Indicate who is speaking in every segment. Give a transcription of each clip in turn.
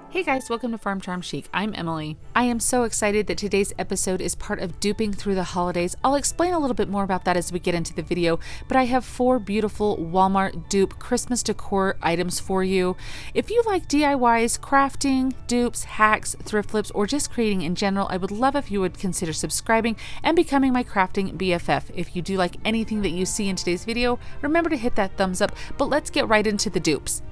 Speaker 1: Hey guys, welcome to Farm Charm Chic. I'm Emily. I am so excited that today's episode is part of duping through the holidays. I'll explain a little bit more about that as we get into the video, but I have 4 beautiful Walmart dupe Christmas decor items for you. If you like DIYs, crafting, dupes, hacks, thrift flips, or just creating in general, I would love if you would consider subscribing and becoming my crafting BFF. If you do like anything that you see in today's video, remember to hit that thumbs up, but let's get right into the dupes.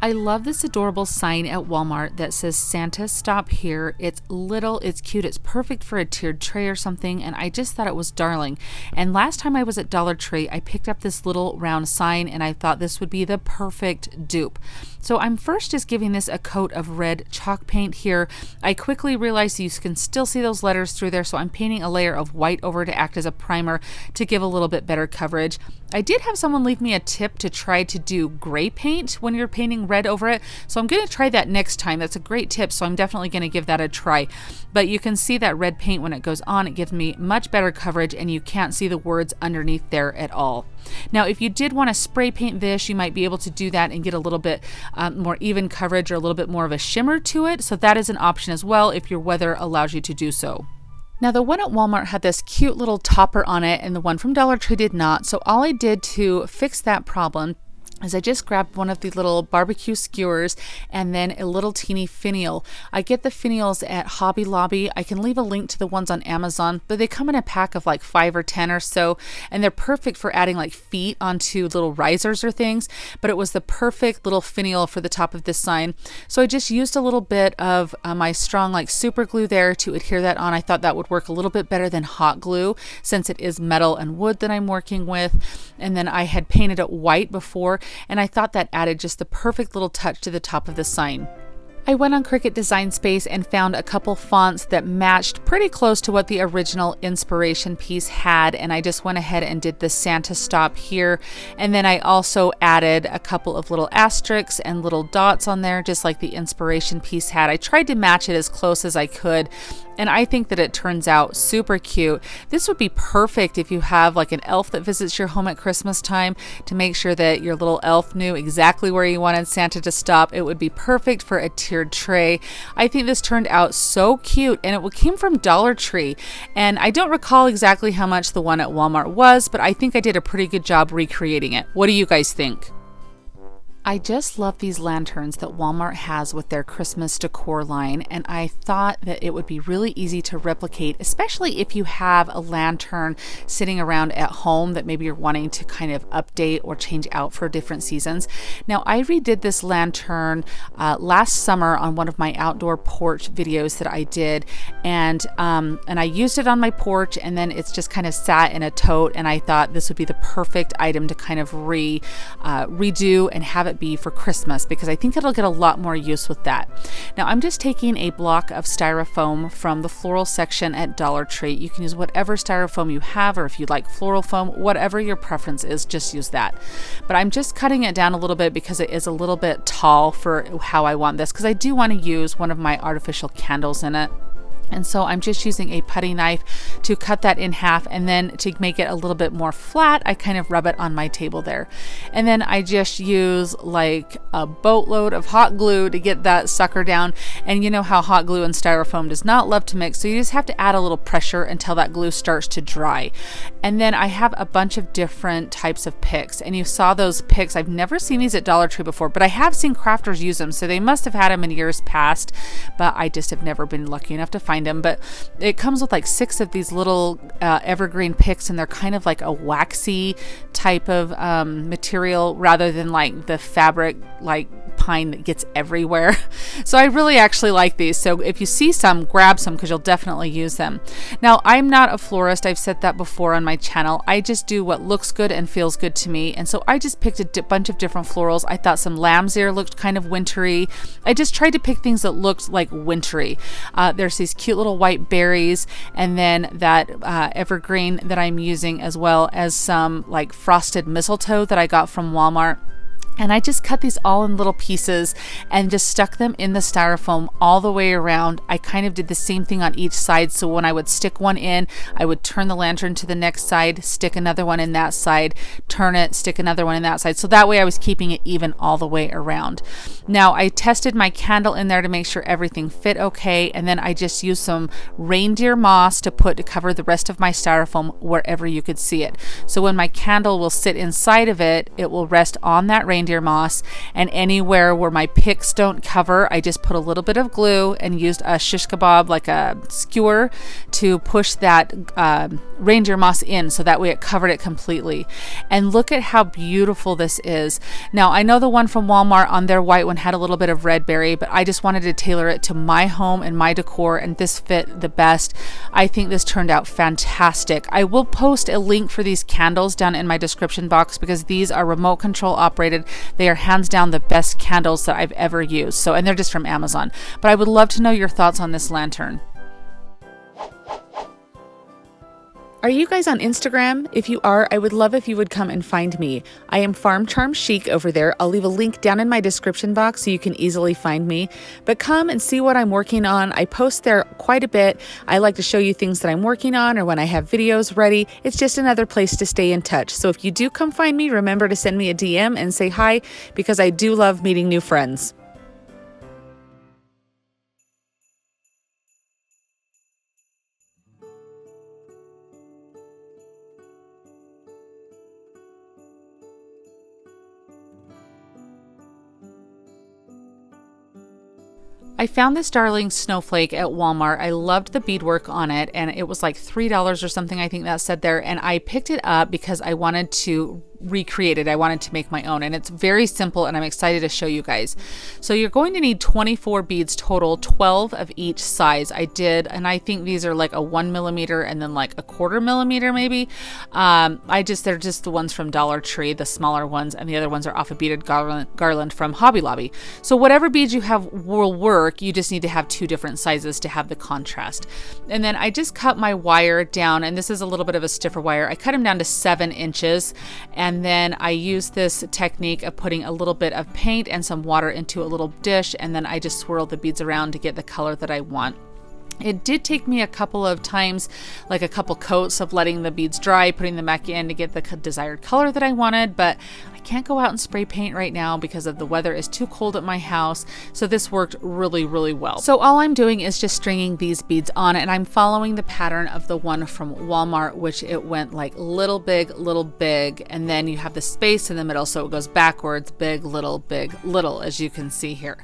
Speaker 1: I love this adorable sign at Walmart that says Santa stop here. It's little, it's cute, it's perfect for a tiered tray or something, and I just thought it was darling. And last time I was at Dollar Tree, I picked up this little round sign and I thought this would be the perfect dupe. So I'm first just giving this a coat of red chalk paint here. I quickly realized you can still see those letters through there, so I'm painting a layer of white over to act as a primer to give a little bit better coverage. I did have someone leave me a tip to try to do gray paint when you're painting red over it, so I'm going to try that next time. That's a great tip, so I'm definitely going to give that a try. But you can see that red paint when it goes on, it gives me much better coverage and you can't see the words underneath there at all. Now, if you did want to spray paint this, you might be able to do that and get a little bit more even coverage or a little bit more of a shimmer to it. So that is an option as well if your weather allows you to do so. Now, the one at Walmart had this cute little topper on it and the one from Dollar Tree did not. So all I did to fix that problem is I just grabbed one of the little barbecue skewers and then a little teeny finial. I get the finials at Hobby Lobby. I can leave a link to the ones on Amazon, but they come in a pack of like 5 or 10 or so, and they're perfect for adding like feet onto little risers or things, but it was the perfect little finial for the top of this sign. So I just used a little bit of my strong like super glue there to adhere that on. I thought that would work a little bit better than hot glue since it is metal and wood that I'm working with. And then I had painted it white before, and I thought that added just the perfect little touch to the top of the sign. I went on Cricut Design Space and found a couple fonts that matched pretty close to what the original inspiration piece had, and I just went ahead and did the Santa stop here. And then I also added a couple of little asterisks and little dots on there, just like the inspiration piece had. I tried to match it as close as I could, and I think that it turns out super cute. This would be perfect if you have like an elf that visits your home at Christmas time to make sure that your little elf knew exactly where you wanted Santa to stop. It would be perfect for a tiered tray. I think this turned out so cute, and it came from Dollar Tree. And I don't recall exactly how much the one at Walmart was, but I think I did a pretty good job recreating it. What do you guys think? I just love these lanterns that Walmart has with their Christmas decor line, and I thought that it would be really easy to replicate, especially if you have a lantern sitting around at home that maybe you're wanting to kind of update or change out for different seasons. Now, I redid this lantern last summer on one of my outdoor porch videos that I did, and I used it on my porch, and then it's just kind of sat in a tote, and I thought this would be the perfect item to kind of redo and have it be for Christmas, because I think it'll get a lot more use with that. Now, I'm just taking a block of styrofoam from the floral section at Dollar Tree. You can use whatever styrofoam you have, or if you like floral foam, whatever your preference is, just use that. But I'm just cutting it down a little bit because it is a little bit tall for how I want this, because I do want to use one of my artificial candles in it. And so I'm just using a putty knife to cut that in half, and then to make it a little bit more flat, I kind of rub it on my table there. And then I just use like a boatload of hot glue to get that sucker down. And you know how hot glue and styrofoam does not love to mix, so you just have to add a little pressure until that glue starts to dry. And then I have a bunch of different types of picks, and you saw those picks. I've never seen these at Dollar Tree before, but I have seen crafters use them, so they must have had them in years past, but I just have never been lucky enough to find them. But it comes with like 6 of these little evergreen picks, and they're kind of like a waxy type of material rather than like the fabric like pine that gets everywhere. So I really actually like these. So if you see some, grab some, because you'll definitely use them. Now, I'm not a florist. I've said that before on my channel. I just do what looks good and feels good to me. And so I just picked a bunch of different florals. I thought some lamb's ear looked kind of wintry. I just tried to pick things that looked like wintry. There's these cute little white berries, and then that evergreen that I'm using, as well as some like frosted mistletoe that I got from Walmart. And I just cut these all in little pieces and just stuck them in the styrofoam all the way around. I kind of did the same thing on each side. So when I would stick one in, I would turn the lantern to the next side, stick another one in that side, turn it, stick another one in that side. So that way I was keeping it even all the way around. Now I tested my candle in there to make sure everything fit okay. And then I just used some reindeer moss to cover the rest of my styrofoam wherever you could see it. So when my candle will sit inside of it, it will rest on that reindeer moss, and anywhere where my picks don't cover, I just put a little bit of glue and used a shish kebab, like a skewer, to push that reindeer moss in, so that way it covered it completely. And look at how beautiful this is. Now I know the one from Walmart on their white one had a little bit of red berry, but I just wanted to tailor it to my home and my decor, and this fit the best. I think this turned out fantastic. I will post a link for these candles down in my description box, because these are remote control operated. They are hands down the best candles that I've ever used. And they're just from Amazon. But I would love to know your thoughts on this lantern. Are you guys on Instagram? If you are, I would love if you would come and find me. I am Farm Charm Chic over there. I'll leave a link down in my description box so you can easily find me. But come and see what I'm working on. I post there quite a bit. I like to show you things that I'm working on, or when I have videos ready. It's just another place to stay in touch. So if you do come find me, remember to send me a DM and say hi, because I do love meeting new friends. I found this darling snowflake at Walmart. I loved the beadwork on it, and it was like $3 or something, I think that said there. And I picked it up because I wanted to recreate it. I wanted to make my own, and it's very simple, and I'm excited to show you guys. So you're going to need 24 beads total, 12 of each size. I did, and I think these are like a 1 millimeter and then like a 1/4 millimeter maybe. They're just the ones from Dollar Tree, the smaller ones, and the other ones are off a beaded garland from Hobby Lobby. So whatever beads you have will work. You just need to have 2 different sizes to have the contrast. And then I just cut my wire down, and this is a little bit of a stiffer wire. I cut them down to 7 inches, and then I use this technique of putting a little bit of paint and some water into a little dish, and then I just swirl the beads around to get the color that I want. It did take me a couple of times, like a couple coats of letting the beads dry, putting them back in to get the desired color that I wanted, but I can't go out and spray paint right now because of the weather is too cold at my house. So this worked really, really well. So all I'm doing is just stringing these beads on, and I'm following the pattern of the one from Walmart, which it went like little, big, and then you have the space in the middle, so it goes backwards, big, little, as you can see here.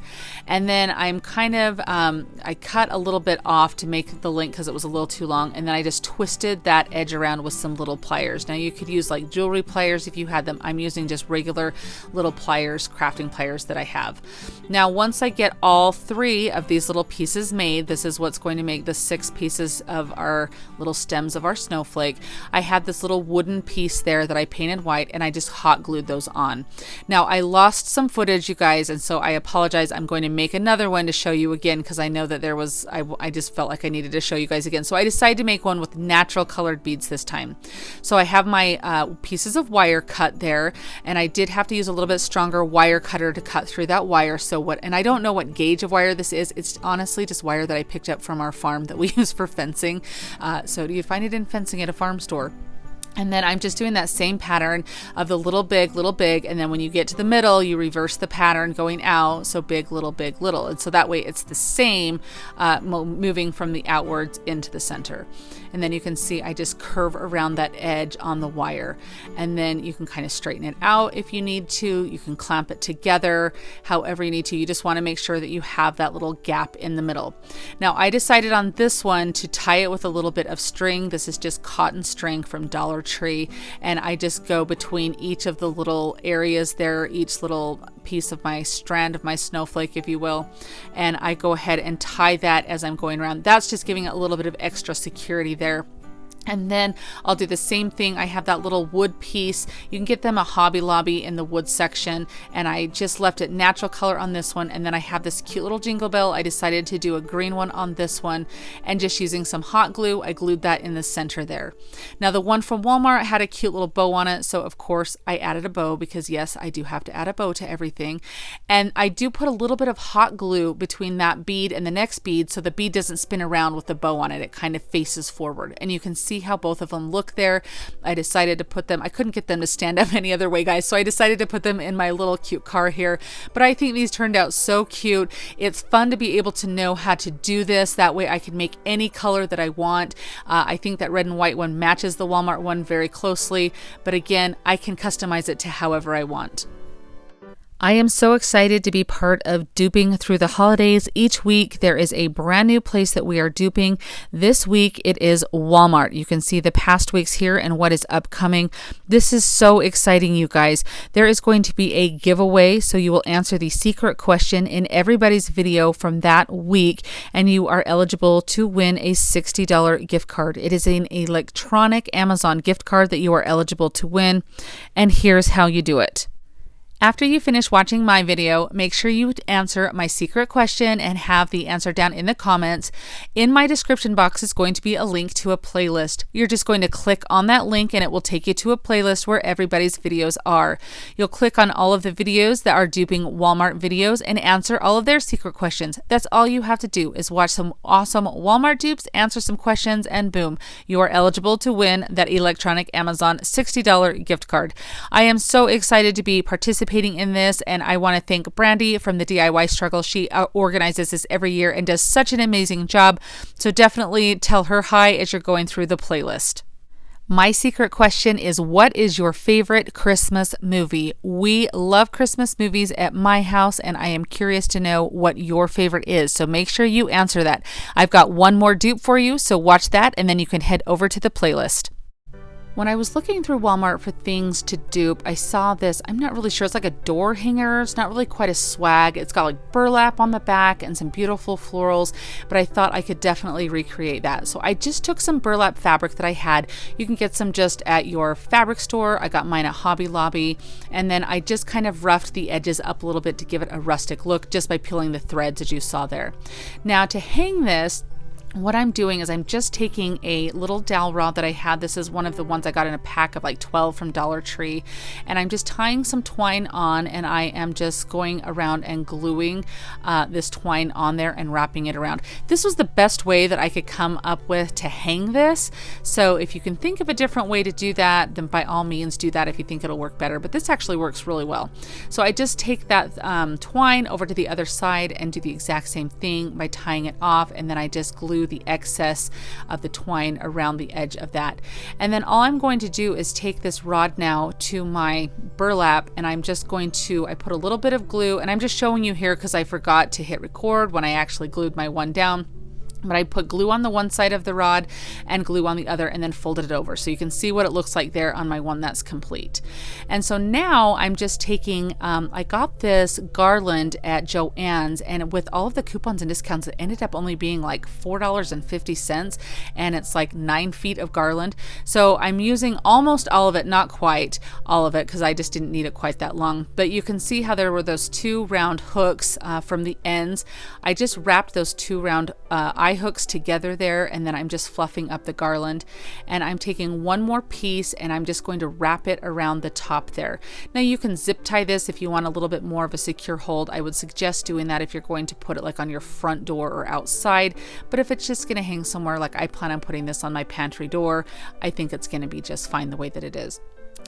Speaker 1: And then I'm kind of, I cut a little bit off to make the link because it was a little too long, and then I just twisted that edge around with some little pliers. Now you could use like jewelry pliers if you had them. I'm using just regular little pliers, crafting pliers that I have. Now once I get all 3 of these little pieces made, this is what's going to make the 6 pieces of our little stems of our snowflake. I had this little wooden piece there that I painted white, and I just hot glued those on. Now I lost some footage, you guys, and so I apologize. I'm going to make another one to show you again, because I know that there was, I just felt like I needed to show you guys again. So I decided to make one with natural colored beads this time. So I have my pieces of wire cut there, and I did have to use a little bit stronger wire cutter to cut through that wire. And I don't know what gauge of wire this is. It's honestly just wire that I picked up from our farm that we use for fencing. So you find it in fencing at a farm store. And then I'm just doing that same pattern of the little, big, and then when you get to the middle, you reverse the pattern going out, so big, little, and so that way it's the same, moving from the outwards into the center. And then you can see I just curve around that edge on the wire, and then you can kind of straighten it out if you need to. You can clamp it together however you need to. You just want to make sure that you have that little gap in the middle. Now I decided on this one to tie it with a little bit of string. This is just cotton string from Dollar Tree, and I just go between each of the little areas there, each little piece of my strand of my snowflake, if you will, and I go ahead and tie that as I'm going around. That's just giving it a little bit of extra security there. And then I'll do the same thing. I have that little wood piece. You can get them a Hobby Lobby in the wood section. And I just left it natural color on this one. And then I have this cute little jingle bell. I decided to do a green one on this one. And just using some hot glue, I glued that in the center there. Now the one from Walmart had a cute little bow on it. So of course I added a bow because yes, I do have to add a bow to everything. And I do put a little bit of hot glue between that bead and the next bead. So the bead doesn't spin around with the bow on it. It kind of faces forward. And you can see how both of them look there. I decided to put them, I couldn't get them to stand up any other way, guys, so I decided to put them in my little cute car here. But I think these turned out so cute. It's fun to be able to know how to do this. That way I can make any color that I want. I think that red and white one matches the Walmart one very closely, but again, I can customize it to however I want. I am so excited to be part of duping through the holidays. Each week there is a brand new place that we are duping. This week it is Walmart. You can see the past weeks here and what is upcoming. This is so exciting, you guys. There is going to be a giveaway, so you will answer the secret question in everybody's video from that week, and you are eligible to win a $60 gift card. It is an electronic Amazon gift card that you are eligible to win, and here's how you do it. After you finish watching my video, make sure you answer my secret question and have the answer down in the comments. In my description box is going to be a link to a playlist. You're just going to click on that link and it will take you to a playlist where everybody's videos are. You'll click on all of the videos that are duping Walmart videos and answer all of their secret questions. That's all you have to do is watch some awesome Walmart dupes, answer some questions, and boom, you are eligible to win that electronic Amazon $60 gift card. I am so excited to be participating in this, and I want to thank Brandy from the DIY Struggle. She organizes this every year and does such an amazing job, so definitely tell her hi as you're going through the playlist. My secret question is, what is your favorite Christmas movie? We love Christmas movies at my house, and I am curious to know what your favorite is, so make sure you answer that. I've got one more dupe for you, so watch that, and then you can head over to the playlist. When I was looking through Walmart for things to dupe, I saw this, I'm not really sure, it's like a door hanger. It's not really quite a swag. It's got like burlap on the back and some beautiful florals, but I thought I could definitely recreate that. So I just took some burlap fabric that I had. You can get some just at your fabric store. I got mine at Hobby Lobby, and then I just kind of roughed the edges up a little bit to give it a rustic look just by peeling the threads that you saw there. Now to hang this, what I'm doing is I'm just taking a little dowel rod that I had. This is one of the ones I got in a pack of like 12 from Dollar Tree. And I'm just tying some twine on, and I am just going around and gluing this twine on there and wrapping it around. This was the best way that I could come up with to hang this. So if you can think of a different way to do that, then by all means do that if you think it'll work better. But this actually works really well. So I just take that twine over to the other side and do the exact same thing by tying it off, and then I just glue the excess of the twine around the edge of that. And then all I'm going to do is take this rod now to my burlap, and I'm just going to, I put a little bit of glue, and I'm just showing you here because I forgot to hit record when I actually glued my one down. But I put glue on the one side of the rod and glue on the other, and then folded it over. So you can see what it looks like there on my one that's complete. And so now I'm just taking, I got this garland at JoAnns, and with all of the coupons and discounts, it ended up only being like $4.50, and it's like 9 feet of garland. So I'm using almost all of it, not quite all of it, because I just didn't need it quite that long. But you can see how there were those two round hooks from the ends. I just wrapped those two round eye hooks together there, and then I'm just fluffing up the garland, and I'm taking one more piece and I'm just going to wrap it around the top there. Now you can zip tie this if you want a little bit more of a secure hold. I would suggest doing that if you're going to put it like on your front door or outside, but if it's just going to hang somewhere, like I plan on putting this on my pantry door, I think it's going to be just fine the way that it is.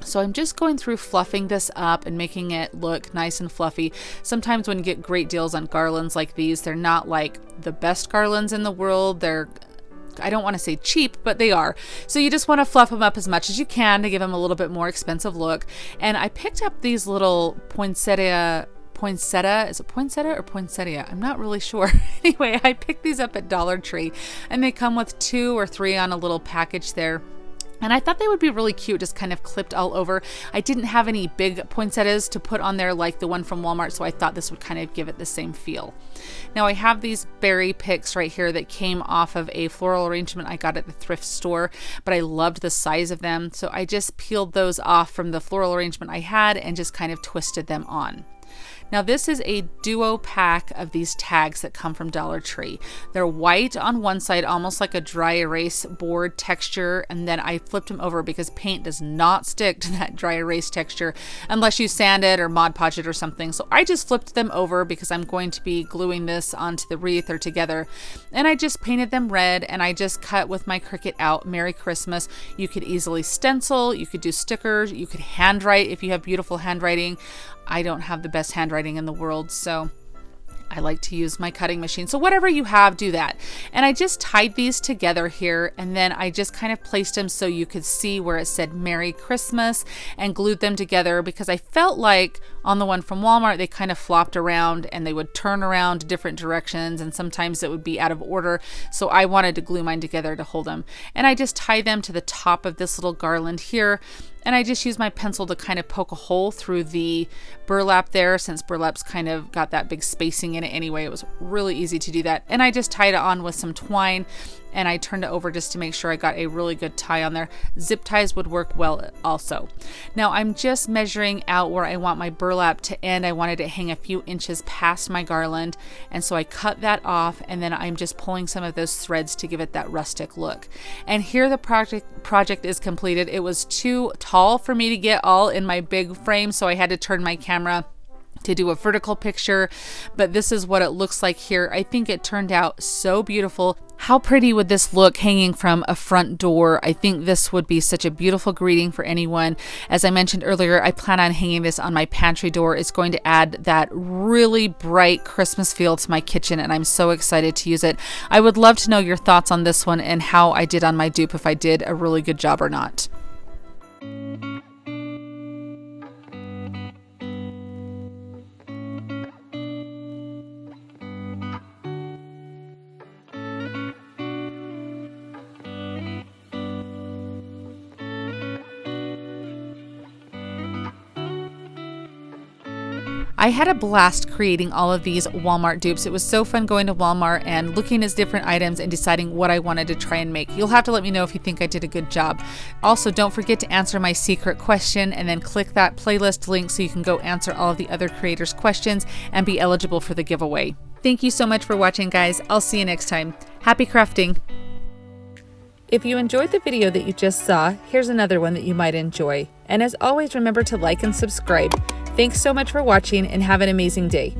Speaker 1: So I'm just going through fluffing this up and making it look nice and fluffy. Sometimes when you get great deals on garlands like these, they're not like the best garlands in the world. They're, I don't want to say cheap, but they are. So you just want to fluff them up as much as you can to give them a little bit more expensive look. And I picked up these little poinsettia, is it poinsettia or poinsettia? I'm not really sure. Anyway, I picked these up at Dollar Tree, and they come with 2 or 3 on a little package there. And I thought they would be really cute, just kind of clipped all over. I didn't have any big poinsettias to put on there like the one from Walmart, so I thought this would kind of give it the same feel. Now I have these berry picks right here that came off of a floral arrangement I got at the thrift store, but I loved the size of them, so I just peeled those off from the floral arrangement I had and just kind of twisted them on. Now this is a duo pack of these tags that come from Dollar Tree. They're white on one side, almost like a dry erase board texture, and then I flipped them over because paint does not stick to that dry erase texture unless you sand it or Mod Podge it or something. So I just flipped them over because I'm going to be gluing this onto the wreath or together. And I just painted them red, and I just cut with my Cricut out Merry Christmas. You could easily stencil, you could do stickers, you could handwrite if you have beautiful handwriting. I don't have the best handwriting in the world, so I like to use my cutting machine. So whatever you have, do that. And I just tied these together here, and then I just kind of placed them so you could see where it said Merry Christmas and glued them together, because I felt like on the one from Walmart, they kind of flopped around and they would turn around different directions, and sometimes it would be out of order. So I wanted to glue mine together to hold them. And I just tie them to the top of this little garland here. And I just use my pencil to kind of poke a hole through the burlap there, since burlap's kind of got that big spacing in it anyway. It was really easy to do that. And I just tied it on with some twine, and I turned it over just to make sure I got a really good tie on there. Zip ties would work well also. Now I'm just measuring out where I want my burlap to end. I wanted to hang a few inches past my garland, and so I cut that off, and then I'm just pulling some of those threads to give it that rustic look. And here the project is completed. It was too tall for me to get all in my big frame, so I had to turn my camera to do a vertical picture, but this is what it looks like here. I think it turned out so beautiful. How pretty would this look hanging from a front door? I think this would be such a beautiful greeting for anyone. As I mentioned earlier, I plan on hanging this on my pantry door. It's going to add that really bright Christmas feel to my kitchen, and I'm so excited to use it. I would love to know your thoughts on this one and how I did on my dupe, if I did a really good job or not. I had a blast creating all of these Walmart dupes. It was so fun going to Walmart and looking at different items and deciding what I wanted to try and make. You'll have to let me know if you think I did a good job. Also, don't forget to answer my secret question, and then click that playlist link so you can go answer all of the other creators' questions and be eligible for the giveaway. Thank you so much for watching, guys. I'll see you next time. Happy crafting! If you enjoyed the video that you just saw, here's another one that you might enjoy. And as always, remember to like and subscribe. Thanks so much for watching, and have an amazing day.